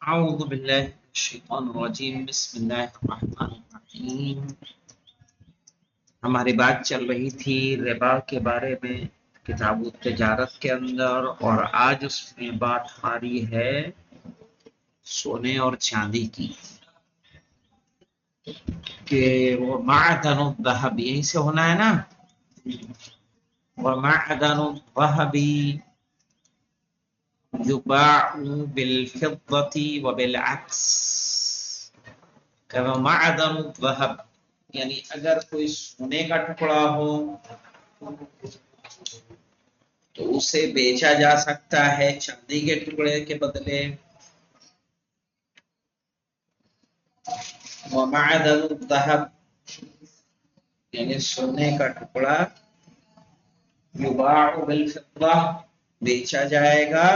اعوذ باللہ من الشیطان الرجیم بسم اللہ الرحمن الرحیم۔ ہماری بات چل رہی تھی ربا کے بارے میں کتاب التجارت کے اندر، اور آج اس میں بات ہماری ہے سونے اور چاندی کی، کہ وہ معدن الذهب یہیں سے ہونا ہے نا، ومعدن الذهب يباع بالفضة وبالعكس، کہ معدن الذهب یعنی اگر کوئی سونے کا ٹکڑا ہو تو اسے بیچا جا سکتا ہے چاندی کے ٹکڑے کے بدلے، ومعدن الذهب یعنی سونے کا ٹکڑا یباع بالفضة بیچا جائے گا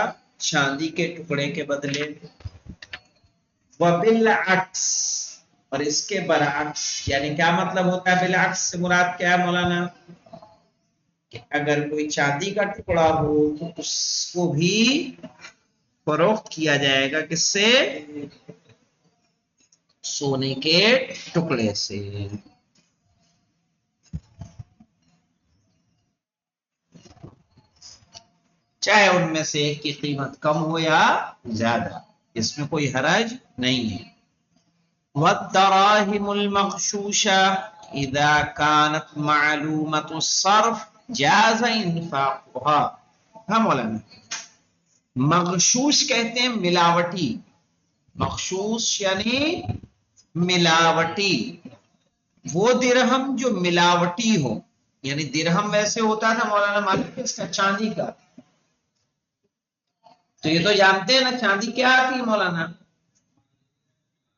چاندی کے ٹکڑے کے بدلے، وبالعکس اور اس کے برعکس، یعنی کیا مطلب ہوتا ہے بالعکس سے مراد کیا ہے مولانا؟ کہ اگر کوئی چاندی کا ٹکڑا ہو تو اس کو بھی فروخت کیا جائے گا کس سے؟ سونے کے ٹکڑے سے۔ چاہے ان میں سے ایک کی قیمت کم ہو یا زیادہ، اس میں کوئی حرج نہیں ہے۔ والدراهم المغشوشة اذا كانت معلومة الصرف جاز انفاقها۔ ہاں مولانا، مغشوش کہتے ہیں ملاوٹی، مغشوش یعنی ملاوٹی، وہ درہم جو ملاوٹی ہو، یعنی درہم ویسے ہوتا تھا مولانا مالک اس کا چاندی کا، تو یہ تو جانتے ہیں نا چاندی کیا آتی ہے مولانا؟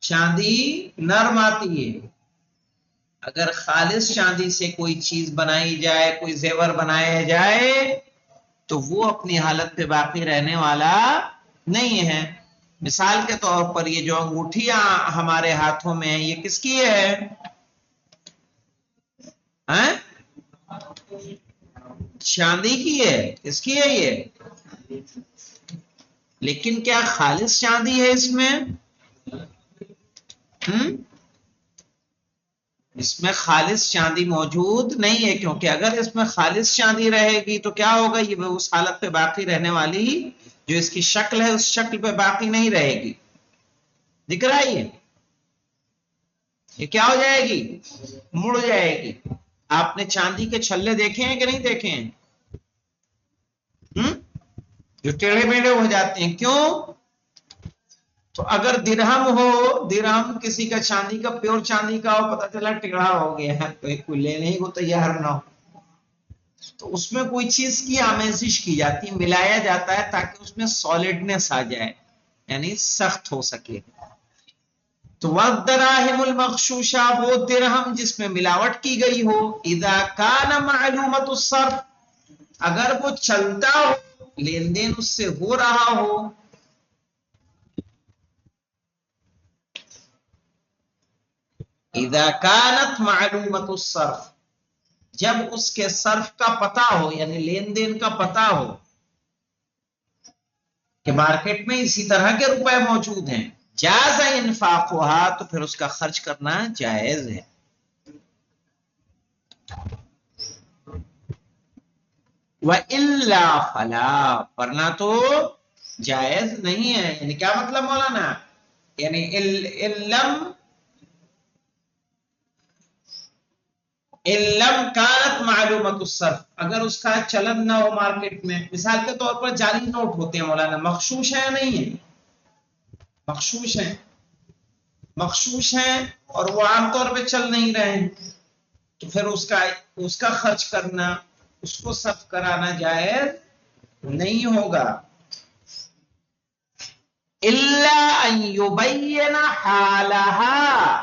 چاندی نرم آتی ہے۔ اگر خالص چاندی سے کوئی چیز بنائی جائے، کوئی زیور بنایا جائے، تو وہ اپنی حالت پہ باقی رہنے والا نہیں ہے۔ مثال کے طور پر یہ جو انگوٹھیاں ہمارے ہاتھوں میں ہیں، یہ کس کی ہے؟ چاندی کی ہے۔ کس کی ہے یہ؟ لیکن کیا خالص چاندی ہے اس میں؟ اس میں خالص چاندی موجود نہیں ہے، کیونکہ اگر اس میں خالص چاندی رہے گی تو کیا ہوگا؟ یہ اس حالت پہ باقی رہنے والی جو اس کی شکل ہے اس شکل پہ باقی نہیں رہے گی۔ دکھ رہا ہے یہ کیا ہو جائے گی؟ مڑ جائے گی۔ آپ نے چاندی کے چھلے دیکھے ہیں کہ نہیں دیکھے ہیں؟ جو ٹیڑھے میڑھے ہو جاتے ہیں، کیوں؟ تو اگر درہم ہو، درہم کسی کا چاندی کا پیور چاندی کا ہو، پتہ چلا ٹیڑھا ہو گیا ہے، کوئی لینے کو تیار نہ ہو، تو اس میں کوئی چیز کی آمیزش کی جاتی ہے، ملایا جاتا ہے تاکہ اس میں سالڈنس آ جائے، یعنی سخت ہو سکے۔ تو والدراہم المغشوشہ وہ درہم جس میں ملاوٹ کی گئی ہو، اذا کان معلومۃ الصرف اگر وہ چلتا ہو، لین دین اس سے ہو رہا ہو، اذا کانت معلومۃ الصرف جب اس کے صرف کا پتہ ہو، یعنی لین دین کا پتہ ہو کہ مارکیٹ میں اسی طرح کے روپے موجود ہیں، جاز انفاقها تو پھر اس کا خرچ کرنا جائز ہے۔ وَإِلَّا فَلَا ورنہ تو جائز نہیں ہے۔ یعنی کیا مطلب مولانا؟ یعنی علم کانت معلومت الصرف اگر اس کا چلن نہ ہو مارکیٹ میں، مثال کے طور پر جعلی نوٹ ہوتے ہیں مولانا، مغشوش ہے یا نہیں ہے؟ مغشوش ہیں، مغشوش ہیں اور وہ عام طور پہ چل نہیں رہے ہیں، تو پھر اس کا خرچ کرنا، اس کو صرف کرانا جائز نہیں ہوگا۔ الا ان یبین حالها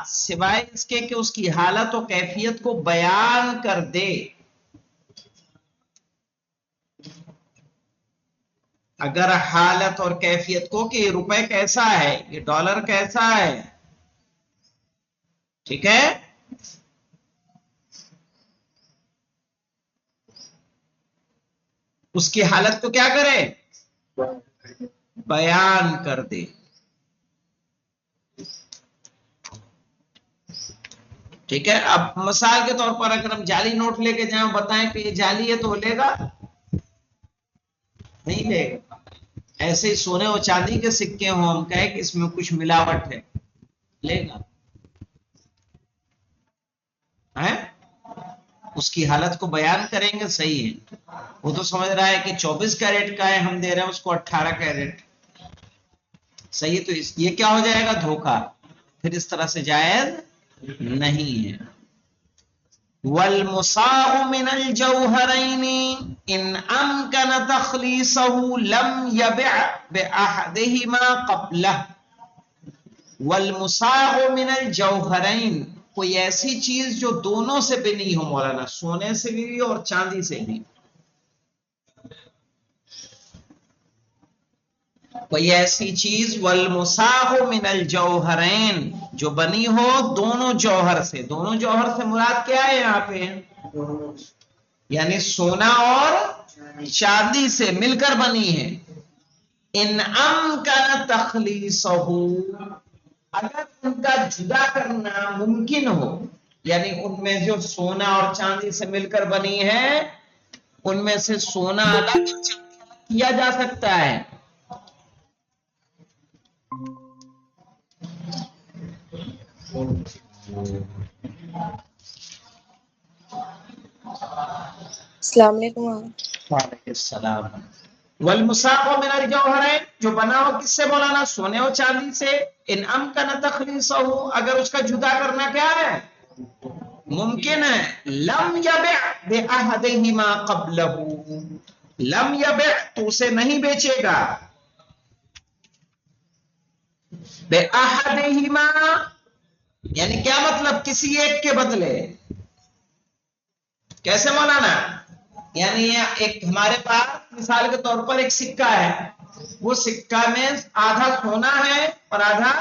سوائے اس کے کہ اس کی حالت و کیفیت کو بیان کر دے۔ اگر حالت اور کیفیت کو کہ یہ روپے کیسا ہے، یہ ڈالر کیسا ہے، ٹھیک ہے، اس کی حالت کو کیا کرے؟ بیان کر دے۔ ٹھیک ہے. اب مثال کے طور پر اگر ہم جعلی نوٹ لے کے جائیں بتائیں کہ یہ جعلی ہے تو لے گا نہیں لے گا. ایسے ہی سونے اور چاندی کے سکے ہوں ہم کہیں کہ اس میں کچھ ملاوٹ ہے لے گا. اس کی حالت کو بیان کریں گے صحیح ہے. وہ تو سمجھ رہا ہے کہ 24 کیرٹ کا ہے ہم دے رہے ہیں اس کو 18 کیرٹ صحیح. تو یہ کیا ہو جائے گا دھوکہ. پھر اس طرح سے جائز نہیں ہے. والمصاغ من الجوهرين ان امكن تخليصه لم يبع باحدهما قبله. والمصاغ من الجوهرين کوئی ایسی چیز جو دونوں سے بنی ہو مولانا سونے سے بھی اور چاندی سے بھی. کوئی ایسی چیز والمصاغ من الجوہرین جو بنی ہو دونوں جوہر سے. دونوں جوہر سے مراد کیا ہے یہاں پہ یعنی سونا اور چاندی سے مل کر بنی ہے. ان امکن تخلیصہ اگر ان کا جدا کرنا ممکن ہو یعنی ان میں جو سونا اور چاندی سے مل کر بنی ہے ان میں سے سونا الگ کیا جا سکتا ہے. السلام علیکم. وعلیکم السلام. والمصاغ من الجوہرین جو بنا ہو کس سے مولانا سونے اور چاندی سے. ان امکن تخلیصہ اگر اس کا جدا کرنا کیا ہے ممکن ہے. لم یبع باحدہما قبلہ لم یبع تو اسے نہیں بیچے گا باحدہما یعنی کیا مطلب کسی ایک کے بدلے. کیسے مولانا یعنی ایک ہمارے پاس مثال کے طور پر ایک سکہ ہے وہ سکہ میں آدھا سونا ہے اور آدھا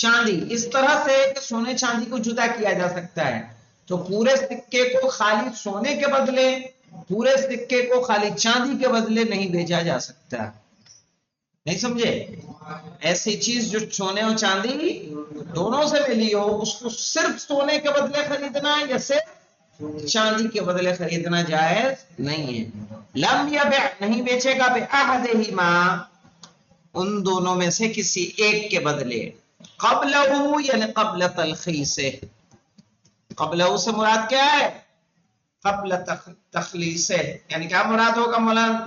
چاندی. اس طرح سے سونے چاندی کو جدا کیا جا سکتا ہے. تو پورے سکے کو خالی سونے کے بدلے پورے سکے کو خالی چاندی کے بدلے نہیں بیچا جا سکتا. نہیں سمجھے. ایسی چیز جو سونے اور چاندی دونوں سے ملی ہو اس کو صرف سونے کے بدلے خریدنا یا صرف چاندی کے بدلے خریدنا جائز نہیں ہے. لم یبع نہیں بیچے گا باحدہما ان دونوں میں سے کسی ایک کے بدلے. قبلہ یعنی قبل تلخیصہ. قبلہ سے مراد کیا ہے قبل تخلیصہ یعنی کیا مراد ہوگا مولانا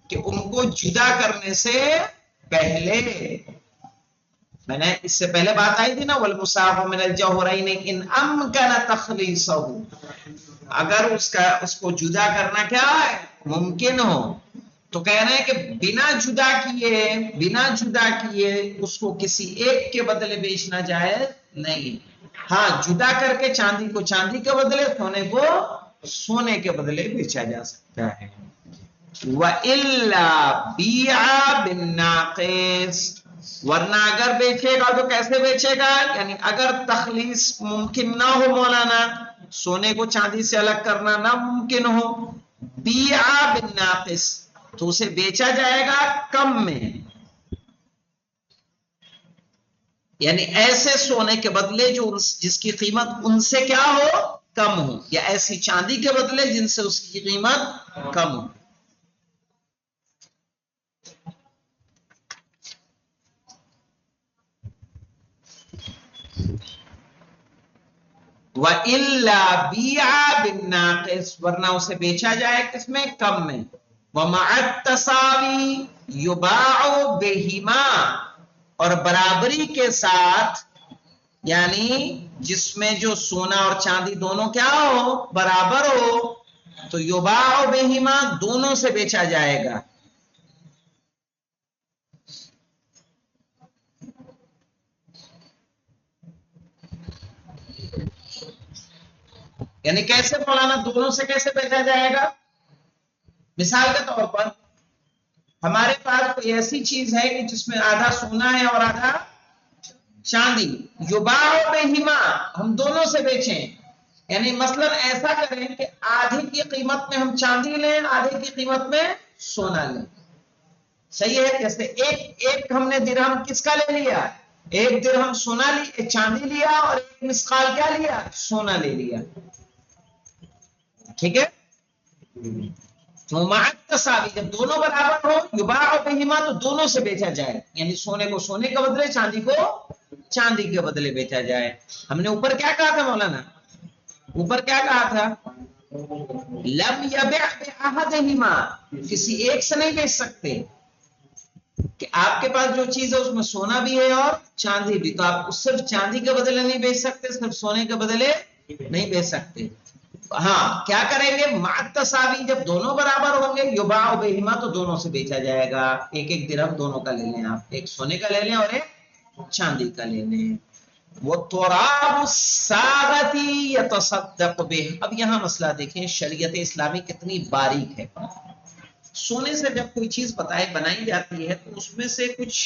کہ ان کو جدا کرنے سے پہلے. میں نے اس سے پہلے بات آئی تھی نا والمصاغ من الجوہرین ان امکن تخلیصہ اگر اس کو جدا کرنا کیا ہے ممکن ہو. تو کہہ رہے ہیں کہ بنا جدا کیے اس کو کسی ایک کے بدلے بیچنا جائز نہیں. ہاں جدا کر کے چاندی کو چاندی کے بدلے سونے کو سونے کے بدلے بیچا جا سکتا ہے. وَإِلَّا بِيعَ بِالنَّاقِصِ ورنہ اگر بیچے گا تو کیسے بیچے گا یعنی اگر تخلیص ممکن نہ ہو مولانا سونے کو چاندی سے الگ کرنا نہ ممکن ہو بیع بالناقص تو اسے بیچا جائے گا کم میں یعنی ایسے سونے کے بدلے جو جس کی قیمت ان سے کیا ہو کم ہو یا ایسی چاندی کے بدلے جن سے اس کی قیمت کم ہو. وَإِلَّا بِيعَ بِالنَّاقِصِ ورنہ اسے بیچا جائے کس میں کم میں. وَمَعَ التَّسَاوِي يُبَاعُ بِهِمَا اور برابری کے ساتھ یعنی جس میں جو سونا اور چاندی دونوں کیا ہو برابر ہو تو یباع بہما دونوں سے بیچا جائے گا. یعنی کیسے مولانا دونوں سے کیسے بیچا جائے گا. مثال کے طور پر ہمارے پاس کوئی ایسی چیز ہے کہ جس میں آدھا سونا ہے اور آدھا چاندی یباع بہما ہم دونوں سے بیچیں یعنی مثلا ایسا کریں کہ آدھی کی قیمت میں ہم چاندی لیں آدھی کی قیمت میں سونا لیں. صحیح ہے. جیسے ایک ہم نے درہم کس کا لے لیا, ایک درہم سونا چاندی لیا اور ایک مسقال کیا لیا, سونا لے لیا. ٹھیک ہے. تو مع التساوی جب دونوں برابر ہو یباع بہما تو دونوں سے بیچا جائے, یعنی سونے کو سونے کے بدلے چاندی کو چاندی کے بدلے بیچا جائے. ہم نے اوپر کیا کہا تھا مولانا, اوپر کیا کہا تھا, لم یبع باحدہما, کسی ایک سے نہیں بیچ سکتے کہ آپ کے پاس جو چیز ہے اس میں سونا بھی ہے اور چاندی بھی, تو آپ صرف چاندی کے بدلے نہیں بیچ سکتے, صرف سونے کے بدلے نہیں بیچ سکتے. ہاں کیا کریں گے, مع التساوی جب دونوں برابر ہوں گے یباع بہما تو دونوں سے بیچا جائے گا. ایک ایک درہم دونوں کا لے لیں آپ, ایک سونے کا لے لیں اور ایک چاندی کا لے لیں. وَتُرَابُ السَّاغَةِ يَتَصَدَّقُ بِهِ. اب یہاں مسئلہ دیکھیں, شریعت اسلامی کتنی باریک ہے. سونے سے جب کوئی چیز بنائی جاتی ہے تو اس میں سے کچھ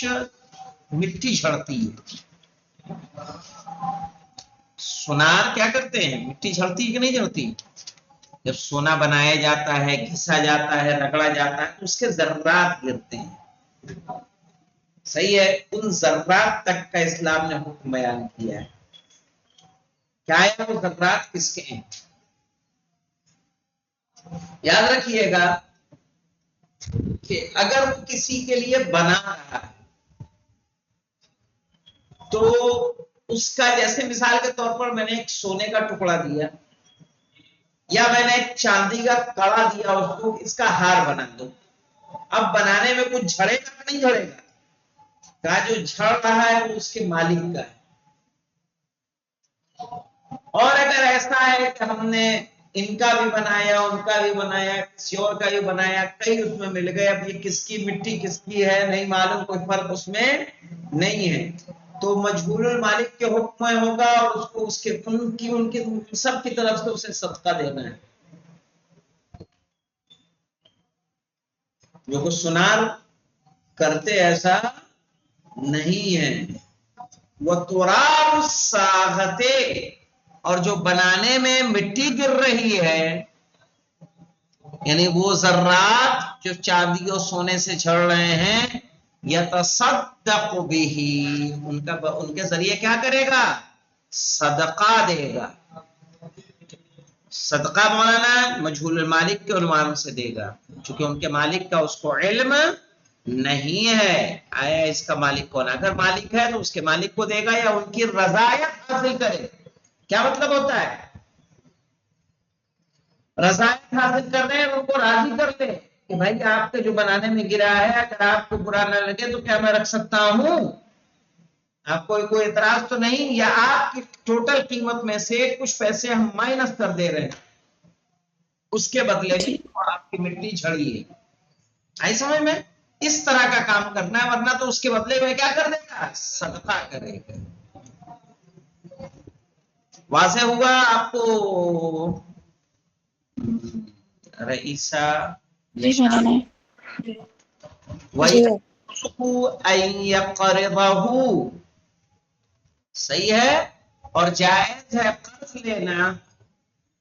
مٹی جھڑتی ہے. سونار کیا کرتے ہیں, مٹی جھڑتی ہے کہ نہیں جھڑتی؟ جب سونا بنایا جاتا ہے, گھسا جاتا ہے, رگڑا جاتا ہے تو اس کے ذرات گرتے ہیں. صحیح ہے, ان ذرات تک کا اسلام نے حکم بیان کیا ہے. کیا ہے وہ ذرات, کس کے ہیں؟ یاد رکھیے گا کہ اگر کسی کے لیے بنا رہا ہے تو اس کا, جیسے مثال کے طور پر میں نے ایک سونے کا ٹکڑا دیا یا میں نے ایک چاندی کا کڑا دیا اس کو, اس کا ہار بنا دو. اب بنانے میں کچھ جھڑے گا کہ نہیں جھڑے گا؟ کہا جو جھڑ رہا ہے وہ اس کے مالک کا ہے. اور اگر ایسا ہے کہ ہم نے ان کا بھی بنایا, ان کا بھی بنایا, کسی اور کا بھی بنایا, کئی اس میں مل گئے, اب یہ کس کی مٹی کس کی ہے نہیں معلوم, کوئی فرق اس میں نہیں ہے, تو مجہول المالک کے حکم میں ہوگا اور اس کو اس کے ان کی سب کی طرف سے اسے صدقہ دینا ہے. جو کچھ سنار کرتے ایسا نہیں ہے. وَتُرَابُ السَّاغَةِ, اور جو بنانے میں مٹی گر رہی ہے, یعنی وہ ذرات جو چاندی اور سونے سے جھڑ رہے ہیں, یتصدق بہ, ان کے ذریعے کیا کرے گا, صدقہ دے گا. صدقہ مولانا مجہول المالک کے عنوان سے دے گا, چونکہ ان کے مالک کا اس کو علم نہیں ہے. آیا اس کا مالک کون, اگر مالک ہے تو اس کے مالک کو دے گا یا ان کی رضایت حاصل کرے. کیا مطلب ہوتا ہے, رضایت حاصل کر رہے ہیں, ان کو راضی کر لے کہ بھائی آپ کے جو بنانے میں گرا ہے اگر آپ کو برا نہ لگے تو کیا میں رکھ سکتا ہوں, آپ کو کوئی اعتراض تو نہیں, یا آپ کی ٹوٹل قیمت میں سے کچھ پیسے ہم مائنس کر دے رہے ہیں, اس کے بدلے میں آپ کی مٹی جھڑی ہے. آئی سمجھ میں, اس طرح کا کام کرنا ہے, ورنہ تو اس کے بدلے میں کیا کر دے گا, صدقہ کرے گا. واضح ہوا آپ کو رئیسہ جی مولانا. جی وَيَقْرِضَهُ, صحیح ہے, اور جائز ہے قرض لینا.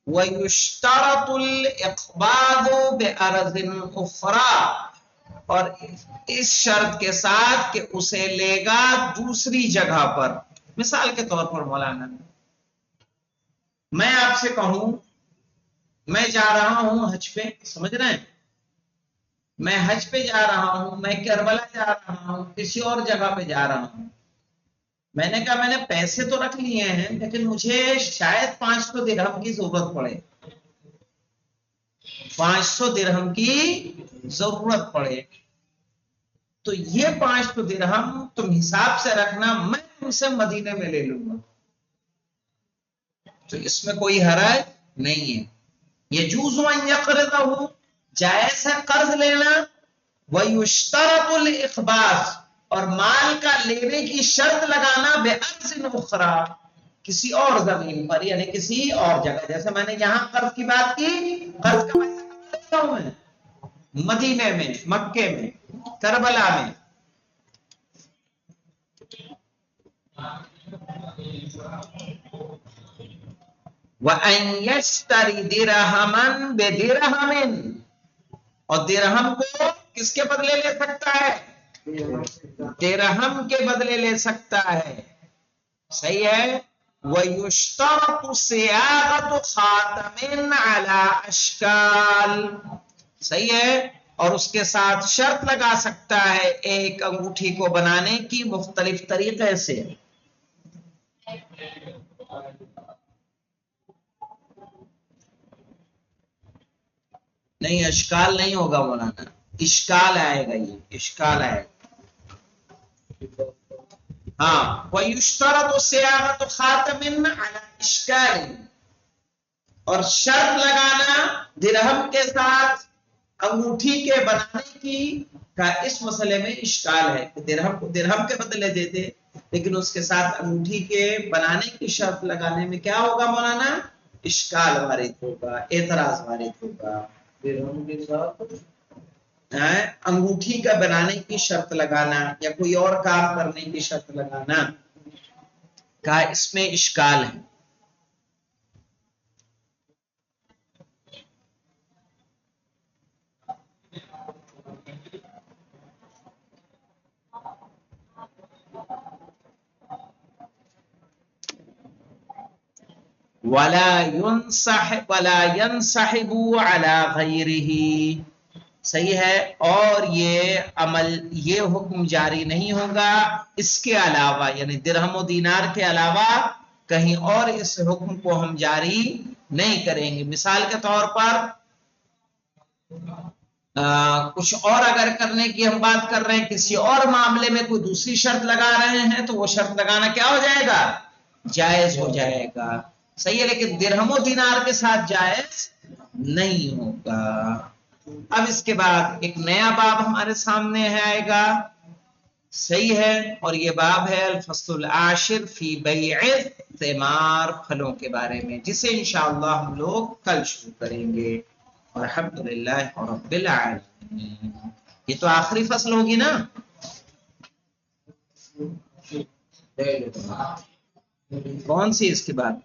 وَيُشْتَرَطُ الْإِقْبَاضُ بِأَرْضٍ أُخْرَى, اور اس شرط کے ساتھ کہ اسے لے گا دوسری جگہ پر. مثال کے طور پر مولانا, میں آپ سے کہوں میں جا رہا ہوں حج پہ, سمجھ رہے ہیں, میں حج پہ جا رہا ہوں, میں کربلا جا رہا ہوں, کسی اور جگہ پہ جا رہا ہوں. میں نے کہا میں نے پیسے تو رکھ لیے ہیں لیکن مجھے شاید 500 درہم کی ضرورت پڑے, 500 درہم کی ضرورت پڑے, تو یہ 500 درہم تم حساب سے رکھنا, میں تم سے مدینے میں لے لوں گا. تو اس میں کوئی حرج نہیں ہے. یجوز ان یقرضہ, جائز ہے قرض لینا. ویشترط الاخباث, اور مال کا لینے کی شرط لگانا بأرض اخرى, کسی اور زمین پر, یعنی کسی اور جگہ. جیسے میں نے یہاں قرض کی بات کی, قرض کا پیسہ لیتا ہوں میں مدینے میں, مکے میں, کربلا میں. وَأَن يَشْتَرِ دِرْهَمًا بِدِرْهَمٍ, اور درہم کو کس کے بدلے لے سکتا ہے؟ درہم کے بدلے لے سکتا ہے. صحیح ہے. وَيُشْتَرَطُ صِيَاغَةُ خَاتَمٍ عَلَى أَشْكَالٍ. صحیح ہے. اور اس کے ساتھ شرط لگا سکتا ہے ایک انگوٹھی کو بنانے کی مختلف طریقے سے. نہیں اشکال نہیں ہوگا مولانا، اشکال آئے گا، یہ اشکال آئے گا. ہاں وَيُشْتَرَطُ صِيَاغَةُ خَاتَمٍ عَلَى إِشْكَالٍ. اور شرط لگانا درہم کے ساتھ انگوٹھی کے بنانے کی کا اس مسئلے میں اشکال ہے کہ درہم کو درہم کے بدلے دے دے، لیکن اس کے ساتھ انگوٹھی کے بنانے کی شرط لگانے میں کیا ہوگا مولانا؟ اشکال وارد ہوگا، اعتراض وارد ہوگا. درہم کے ساتھ انگوٹھی کا بنانے کی شرط لگانا یا کوئی اور کام کرنے کی شرط لگانا کا اس میں اشکال ہے. وَلَا يُنْسَحِبُ عَلَى غَيْرِهِ. صحیح ہے. اور یہ عمل، یہ حکم جاری نہیں ہوگا اس کے علاوہ، یعنی درہم و دینار کے علاوہ کہیں اور اس حکم کو ہم جاری نہیں کریں گے. مثال کے طور پر کچھ اور اگر کرنے کی ہم بات کر رہے ہیں، کسی اور معاملے میں کوئی دوسری شرط لگا رہے ہیں تو وہ شرط لگانا کیا ہو جائے گا؟ جائز ہو جائے گا. صحیح ہے. لیکن درہم و دینار کے ساتھ جائز نہیں ہوگا. اب اس کے بعد ایک نیا باب ہمارے سامنے ہے آئے گا. صحیح ہے. اور یہ باب ہے الفصل العاشر فی بیع الثمار، پھلوں کے بارے میں، جسے انشاءاللہ ہم لوگ کل شروع کریں گے. الحمدللہ رب العالمین. یہ تو آخری فصل ہوگی نا؟ کون سی اس کے بعد؟